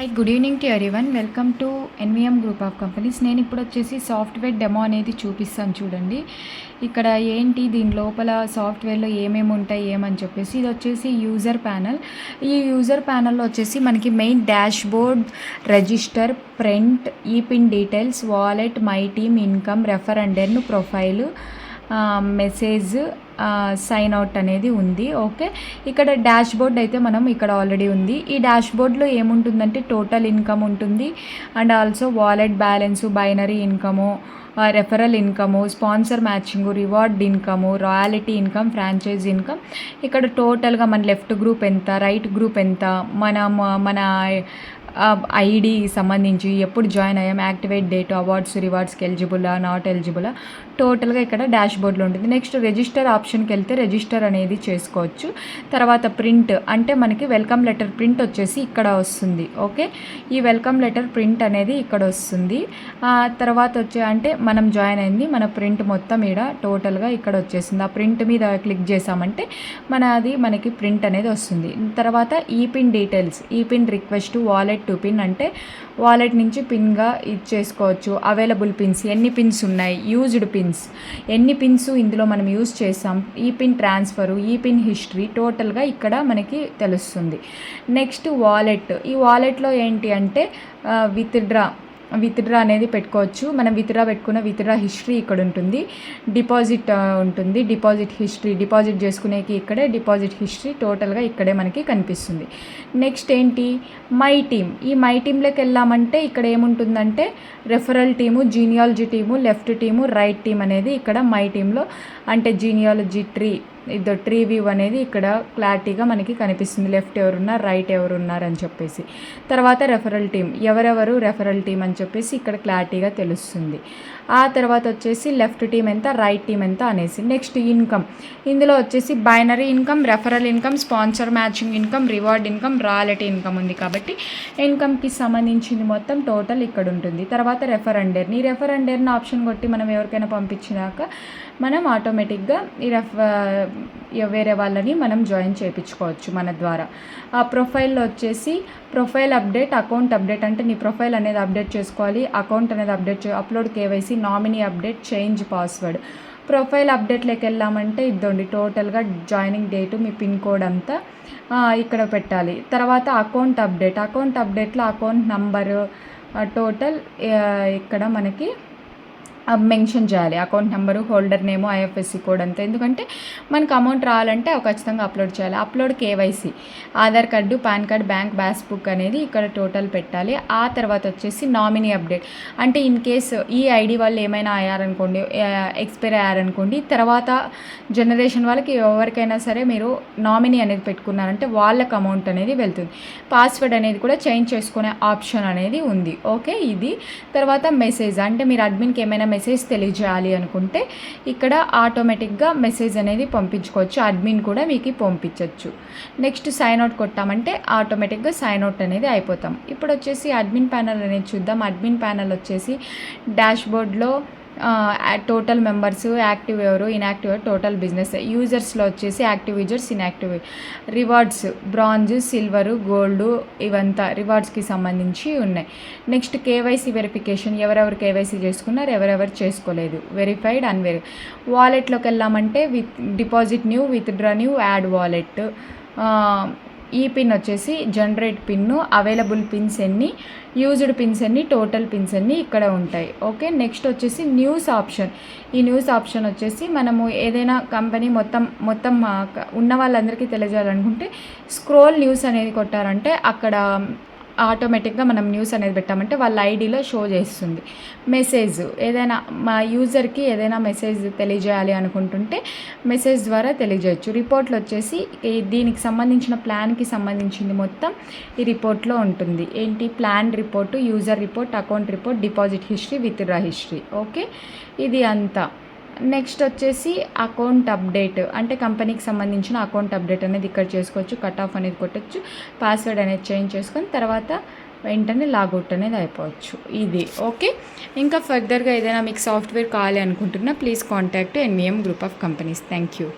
Hi, good evening to everyone. Welcome to NVM group of companies. నేను ఇప్పుడు వచ్చేసి software demo అనేది చూపిస్తాను చూడండి. ఇక్కడ ఏంటి దీని లోపల సాఫ్ట్వేర్లో ఏమేమి ఉంటాయి ఏమని చెప్పేసి, ఇది వచ్చేసి యూజర్ ప్యానల్. ఈ యూజర్ ప్యానల్లో వచ్చేసి మనకి main dashboard, register, print, e pin details, wallet, my team, income, refer and earn, profile, message, sign out అనేది ఉంది. ఓకే, ఇక్కడ డాష్ బోర్డ్ అయితే మనం ఇక్కడ ఆల్రెడీ ఉంది. ఈ డాష్ బోర్డ్లో ఏముంటుందంటే టోటల్ ఇన్కమ్ ఉంటుంది, and also wallet balance, binary income, referral income, sponsor matching, reward income, royalty income, franchise income. ఇక్కడ టోటల్గా మన లెఫ్ట్ గ్రూప్ ఎంత, రైట్ గ్రూప్ ఎంత, మన ఐడి సంబంధించి ఎప్పుడు జాయిన్ అయ్యాం, యాక్టివేట్ డేట్, అవార్డ్స్ రివార్డ్స్కి ఎలిజిబులా నాట్ ఎలిజిబులా, టోటల్గా ఇక్కడ డాష్ బోర్డ్లో ఉంటుంది. నెక్స్ట్ రిజిస్టర్ ఆప్షన్కి వెళ్తే రిజిస్టర్ అనేది చేసుకోవచ్చు. తర్వాత ప్రింట్ అంటే మనకి వెల్కమ్ లెటర్ ప్రింట్ వచ్చేసి ఇక్కడ వస్తుంది. ఓకే, ఈ వెల్కమ్ లెటర్ ప్రింట్ అనేది ఇక్కడ వస్తుంది. తర్వాత అంటే మనం జాయిన్ అయింది మన ప్రింట్ మొత్తం ఇక్కడ టోటల్గా ఇక్కడ వచ్చేసింది. ఆ ప్రింట్ మీద క్లిక్ చేసామంటే మనకి ప్రింట్ అనేది వస్తుంది. తర్వాత e pin details, e pin request, wallet to pin అంటే వాలెట్ నుంచి పిన్గా ఇచ్చేసుకోవచ్చు. అవైలబుల్ పిన్స్, ఎన్ని పిన్స్ ఉన్నాయి, యూజ్డ్ పిన్స్, ఎన్ని పిన్స్ ఇందులో మనం యూజ్ చేసాం, e pin transfer, e pin history టోటల్గా ఇక్కడ మనకి తెలుస్తుంది. నెక్స్ట్ వాలెట్, ఈ వాలెట్లో ఏంటి అంటే విత్డ్రా అనేది పెట్టుకోవచ్చు. మనం విత్డ్రా పెట్టుకున్న విత్డ్రా హిస్టరీ ఇక్కడ ఉంటుంది. డిపాజిట్ ఉంటుంది, డిపాజిట్ హిస్టరీ, డిపాజిట్ చేసుకునేకి ఇక్కడే డిపాజిట్ హిస్టరీ టోటల్గా ఇక్కడే మనకి కనిపిస్తుంది. నెక్స్ట్ ఏంటి మై టీమ్, ఈ మై టీంలోకి వెళ్ళామంటే ఇక్కడ ఏముంటుందంటే referral team, genealogy team, left team, right team అనేది ఇక్కడ మై టీంలో అంటే జీనియాలజీ ట్రీ వ్యూ అనేది ఇక్కడ క్లారిటీగా మనకి కనిపిస్తుంది. లెఫ్ట్ ఎవరున్నారు, రైట్ ఎవరున్నారు అని చెప్పేసి. తర్వాత రెఫరల్ టీమ్, ఎవరెవరు రెఫరల్ టీమ్ అని చెప్పేసి ఇక్కడ క్లారిటీగా తెలుస్తుంది. ఆ తర్వాత వచ్చేసి లెఫ్ట్ టీమ్ ఎంత, రైట్ టీమ్ ఎంత అనేసి. నెక్స్ట్ ఇన్కమ్, ఇందులో వచ్చేసి binary income, referral income, sponsor matching income, reward income, royalty income ఉంది కాబట్టి ఇన్కమ్కి సంబంధించింది మొత్తం టోటల్ ఇక్కడ ఉంటుంది. తర్వాత రెఫర్ అండ్ ఎర్న్, ఈ రెఫర్ అండ్ ఎర్న్ ఆప్షన్ కొట్టి మనం ఎవరికైనా పంపించినాక మనం ఆటోమేటిక్గా వేరే వాళ్ళని మనం జాయిన్ చేయించుకోవచ్చు మన ద్వారా. ఆ ప్రొఫైల్లో వచ్చేసి ప్రొఫైల్ అప్డేట్, అకౌంట్ అప్డేట్ అంటే నీ ప్రొఫైల్ అనేది అప్డేట్ చేసుకోవాలి, అకౌంట్ అనేది upload KYC, nominee update, change password. Profile అప్డేట్లోకి వెళ్ళామంటే ఇద్దండి టోటల్గా జాయినింగ్ డేటు, మీ పిన్ కోడ్ అంతా ఇక్కడ పెట్టాలి. తర్వాత అకౌంట్ అప్డేట్లో అకౌంట్ నంబరు టోటల్ ఇక్కడ మనకి మెన్షన్ చేయాలి. Account number, holder name, IFSC code అంతా. ఎందుకంటే మనకు అమౌంట్ రావాలంటే ఖచ్చితంగా అప్లోడ్ చేయాలి. Upload KYC, Aadhaar card, PAN card, bank passbook అనేది ఇక్కడ టోటల్ పెట్టాలి. ఆ తర్వాత వచ్చేసి నామినీ అప్డేట్ అంటే ఇన్ కేసు ఈ ఐడి వాళ్ళు ఏమైనా అయ్యారనుకోండి, ఎక్స్పైర్ అయ్యారనుకోండి, తర్వాత జనరేషన్ వాళ్ళకి ఎవరికైనా సరే మీరు నామినీ అనేది పెట్టుకున్నారంటే వాళ్ళకి అమౌంట్ అనేది వెళ్తుంది. పాస్వర్డ్ అనేది కూడా చేంజ్ చేసుకునే ఆప్షన్ అనేది ఉంది. ఓకే, ఇది. తర్వాత మెసేజ్ అంటే మీరు అడ్మిన్కి ఏమైనా మెసేజ్ తెలియజేయాలి అనుకుంటే ఇక్కడ ఆటోమేటిక్గా మెసేజ్ అనేది పంపించుకోవచ్చు, అడ్మిన్ కూడా మీకు పంపించవచ్చు. నెక్స్ట్ సైన్ అవుట్ కొట్టామంటే ఆటోమేటిక్గా సైన్ అవుట్ అనేది అయిపోతాం. ఇప్పుడు వచ్చేసి అడ్మిన్ ప్యానల్ అనేది చూద్దాం. అడ్మిన్ ప్యానల్ వచ్చేసి డాష్ బోర్డ్లో టోటల్ మెంబర్స్, యాక్టివ్ ఎవరు, ఇన్యాక్టివ్ ఎవరు, టోటల్ బిజినెస్. యూజర్స్లో వచ్చేసి active users, inactive. Rewards bronze, silver, gold ఇవంతా రివార్డ్స్కి సంబంధించి ఉన్నాయి. నెక్స్ట్ కేవైసీ వెరిఫికేషన్, ఎవరెవరు కేవైసీ చేసుకున్నారు, ఎవరెవరు చేసుకోలేదు, వెరిఫైడ్, వాలెట్లోకి వెళ్ళామంటే deposit new, withdraw new, add wallet. ఈ పిన్ వచ్చేసి జనరేట్ పిన్ను, అవైలబుల్ పిన్స్ ఎన్ని, యూజ్డ్ పిన్స్ ఎన్ని, టోటల్ పిన్స్ ఎన్ని ఇక్కడ ఉంటాయి. ఓకే, నెక్స్ట్ వచ్చేసి న్యూస్ ఆప్షన్. ఈ న్యూస్ ఆప్షన్ వచ్చేసి మనము ఏదైనా కంపెనీ మొత్తం ఉన్న వాళ్ళందరికీ తెలియజేయాలనుకుంటే స్క్రోల్ న్యూస్ అనేది కొట్టారంటే అక్కడ ఆటోమేటిక్గా మనం న్యూస్ అనేది పెట్టామంటే వాళ్ళ ఐడిలో షో చేస్తుంది. మెసేజ్, ఏదైనా మా యూజర్కి ఏదైనా మెసేజ్ తెలియజేయాలి అనుకుంటుంటే మెసేజ్ ద్వారా తెలియజేయచ్చు. రిపోర్ట్లు వచ్చేసి దీనికి సంబంధించిన ప్లాన్కి సంబంధించింది మొత్తం ఈ రిపోర్ట్లో ఉంటుంది. ఏంటి plan report, user report, account report, deposit history, withdraw history. Okay, ఇది అంతా. నెక్స్ట్ వచ్చేసి అకౌంట్ అప్డేట్ అంటే కంపెనీకి సంబంధించిన అకౌంట్ అప్డేట్ అనేది ఇక్కడ చేసుకోవచ్చు. కట్ ఆఫ్ అనేది కొట్టచ్చు, పాస్వర్డ్ అనేది చేంజ్ చేసుకొని తర్వాత వెంటనే లాగౌట్ అనేది అయిపోవచ్చు. ఇది. ఓకే, ఇంకా ఫర్దర్గా ఏదైనా మీకు సాఫ్ట్వేర్ కావాలి అనుకుంటున్నా please contact NVM group of companies. Thank you.